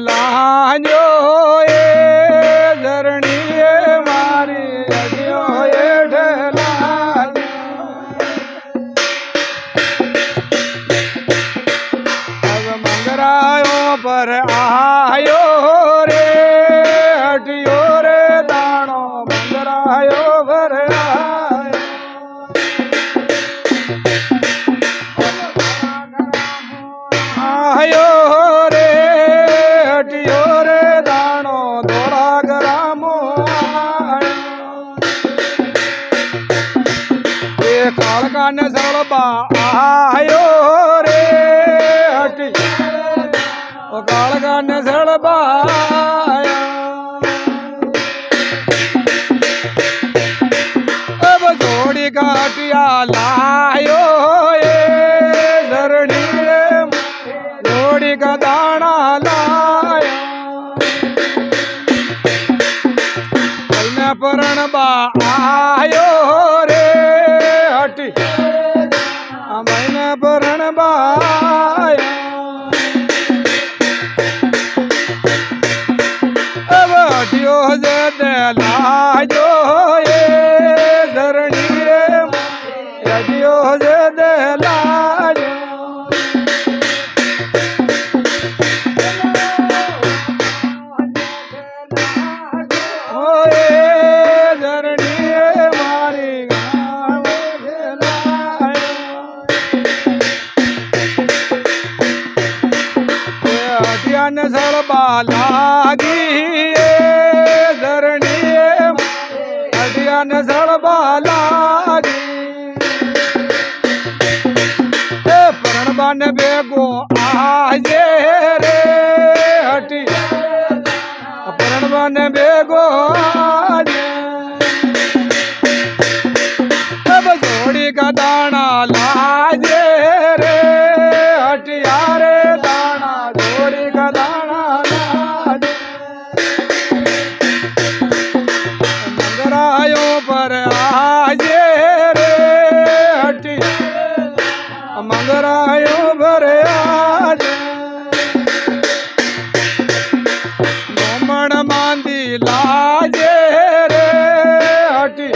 લાજો એ ધરણી મારી અડિયો એ ઢલાજો હવે મંગરાયો પર આયો રે હટિયો રે દાણો મંગરાયો પર આયો कालका ने सड़बा आयो रे हटी ओ कालका ने सड़बा अब जोड़ी का हटिया लायो ये धरणी जोड़ी का दाना लायो परण बा आयो रे हटी मैंने परण बाया अब हटियो जे लाजो ये धरणी हटियो जे लाजो ने सड़बा लागी धरणी हटिया ने सड़बा लागी परणबा ने बेगो आजे रे हटी परणबा ने बेगो आजे अब जोड़ी का दाना लाजे रे हटिया रे दाना जोड़ी का दाना मंगरायो पर आजे रे हटी मंगरायो पर आजे नोमण मांदी लाजे रे हटी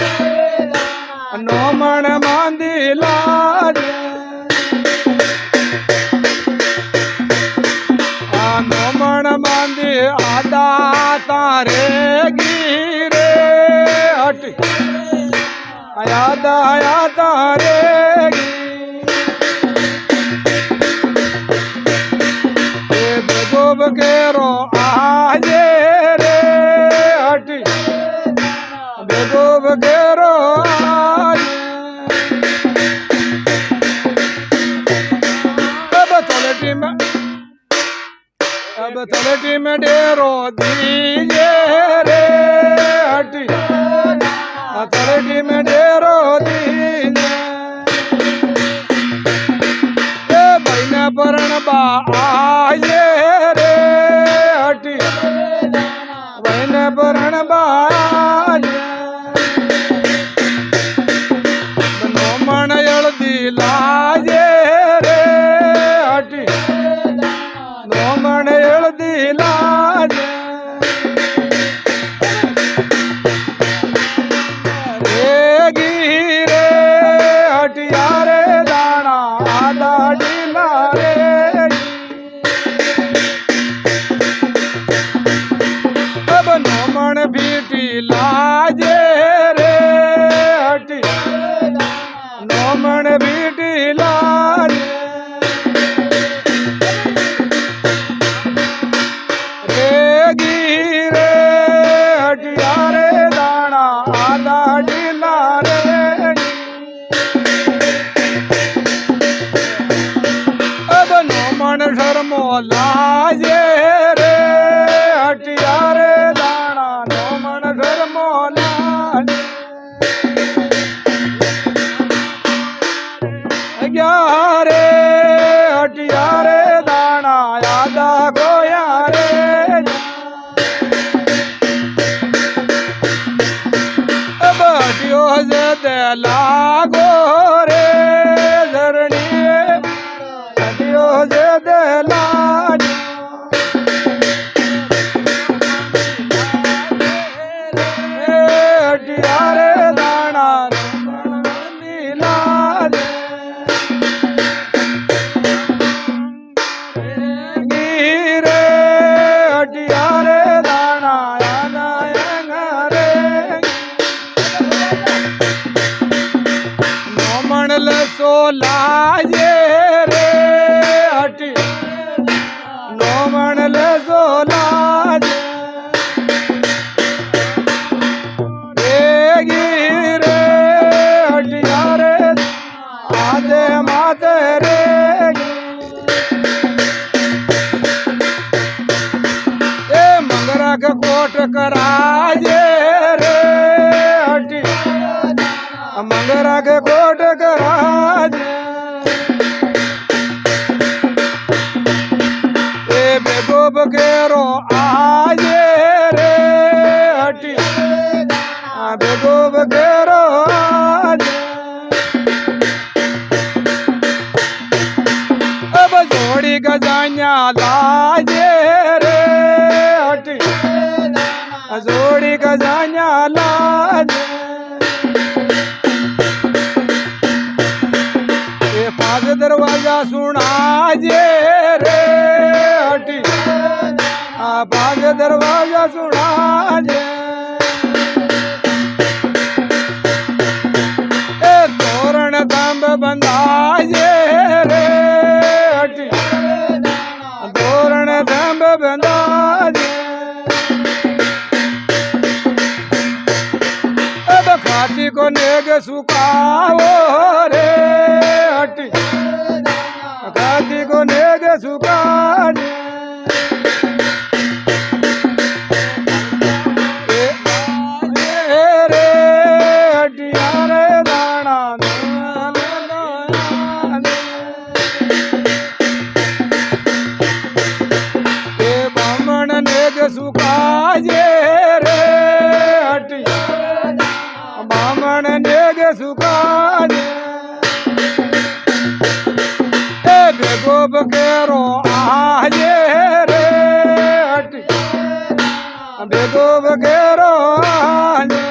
नोमण मांदी लाजे नोमण मांदी आदा तारे गिरे हटी आदा तारे बेगो बकेरो आजे रे हटी बेगो बकेरो आजे अब तलटी में डेरो दीजे रे हटी तलटी में डेरो दीजे बहने परण बा आये रे हटी बहने परण बा नोमण हल्दी लाजे रे हटी नोमण हल्दी लाजे रे गिरे हटिया रे दाना आदा डीला रे अब नोमण बीटी लाजे रे हटी नोमण बीटी लाजे गिरे हटिया रे दाना आदा डीला रे अब नोमण शर्मो लाजे रे हटिया रे दाना नोमण शर्मो लाजे नोमण लसो लाजे रे हटी नोमण लसो लाजे रे हटिया रे आदे माते रे कोट कराजे रे हटी मंगरा के कोट कराजे बेगो बगेरो आजे रे हटी बेगो बगेरो आजे अब जोड़ी गजाइया लाजे रे हटी जोड़ी गजाइया लाजे ये पांच दरवाजा सुनाजे रे हटी पांच दरवाजा सुनाजे तोरण दम्ब बंधाजे रे हटी तोरण दम्ब बंधाजे खाती को नेग सुखाओ रे हटी खाती को नेग सुखा रे हटिया रे दाना बामण नेग सुखाजे रे हटी बामण नेग सुखाजे बेगो बकेरो आजे रे हटी बेगो बकेरो आजे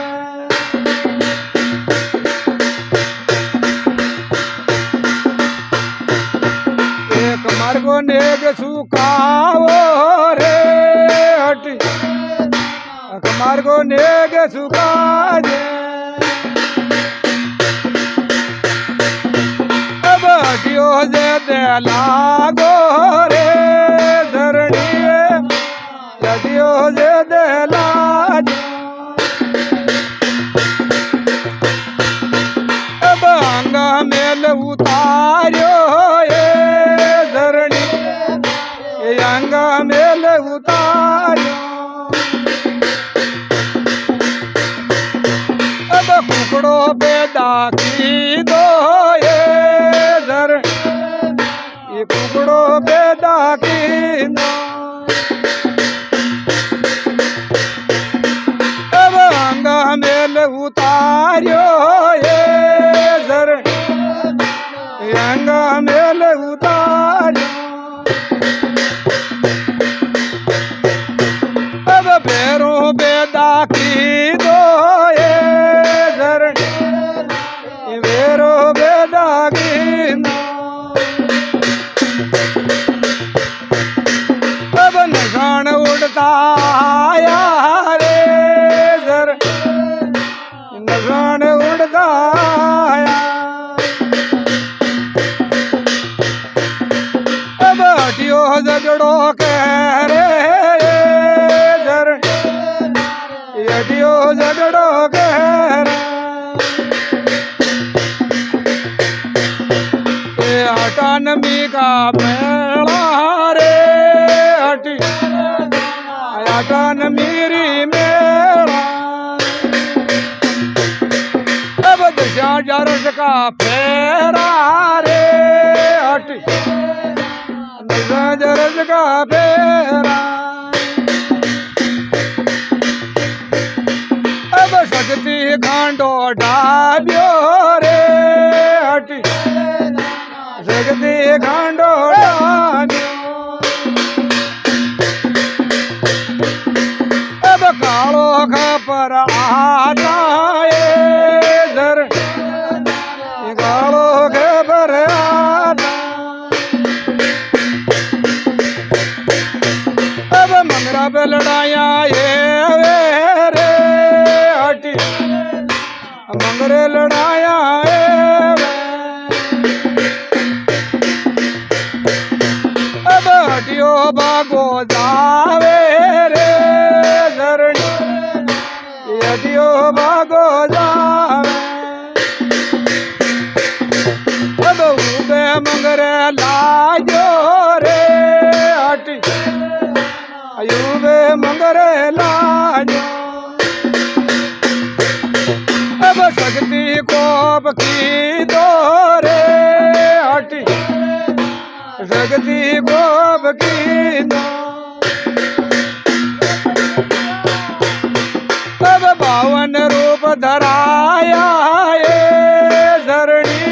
एक मार्गो नेग सुखाओ रे हटी एक मार्गो नेग सुखाजे हटियो जे दे लागो रे धरणी हटियो जे दे लागो अब अंगा मेल उतारियो ये धरणी ये अंगा मेल उतारियो अब कुकड़ो बेदा की दो कुकड़ो बेदा की अब अंगा मेल उतारियो ये जर अंगा मेल उतारियो अब पैरों बेदा की दो ये जर पैरों बेदा की नशान उड़ता आया रे सर नशान उड़ता आया अब हटियो जगड़ो कह रे सर हटियो जगड़ो कह रे हटा नमी का मेला रे हटी हटान मेरी मेरा अब दशा जरस का फेरा रे हटी दशा जरस का फेरा अब सकती खांडो डाबियो रे हटी सकती खांडो डाबियो कालो खपर आ जाए धर कालो खपर आ अब मंगरा पे लड़ाया ये रे हटी मंगरे लड़ाया मंगरे लायो रे हटी अयूबे मंगरे लायो अब शक्ति कोप की दो रे हटी शक्ति कोप की दो अब बावन रूप धराया ये धरणी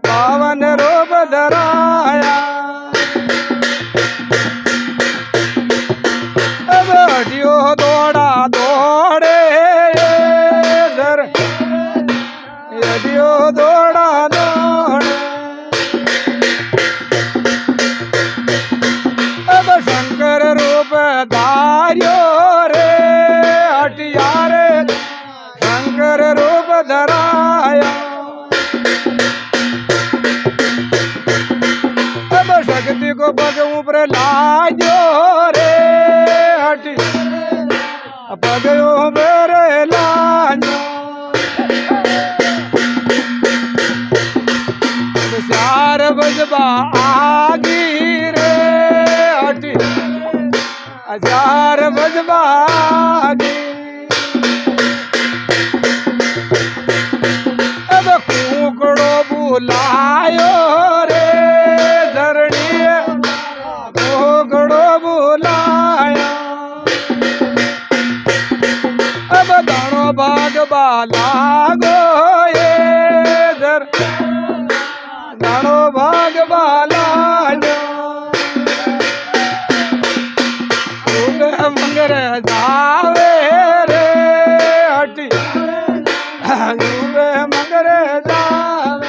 बावन रूप धराया अब हटियो दौड़ा दौड़े धर हटियो दौड़ा दौड़े अब शंकर रूप धार्यो रे हटिया रे शंकर रूप धराया अब शक्ति को पग ऊपर लाजो रे हटी पग ऊपर लाजो चार बजबा आगी रे हटी चार बजबा आगी अब कुकड़ो बुलायो रे धरणी कुकड़ो बुलाया अब दानो बाग बालागो ये धर दानो बाग बालायो मंगर जावे रे हटी मंगर जावे